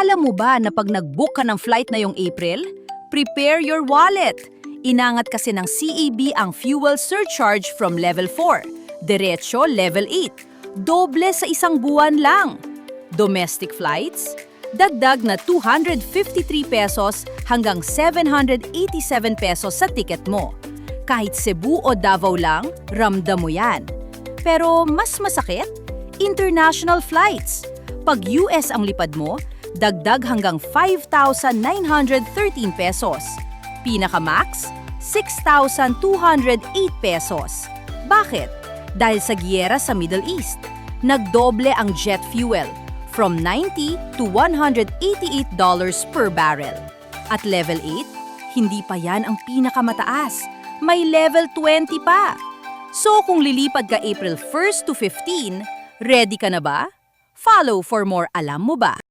Alam mo ba na pag nag-book ka ng flight na yung April, prepare your wallet. Inangat kasi ng CAB ang fuel surcharge from level 4, diretso level 8. Doble sa isang buwan lang. Domestic flights, dagdag na 253 pesos hanggang 787 pesos sa ticket mo. Kahit Cebu o Davao lang, ramdam mo yan. Pero mas masakit? International flights. Pag US ang lipad mo, dagdag hanggang 5,913 pesos. Pinaka-max, 6,208 pesos. Bakit? Dahil sa giyera sa Middle East, nagdoble ang jet fuel from $90 to $188 per barrel. At level 8, hindi pa yan ang pinakamataas. May level 20 pa. So kung lilipad ka April 1 to 15, ready ka na ba? Follow for more. Alam mo ba?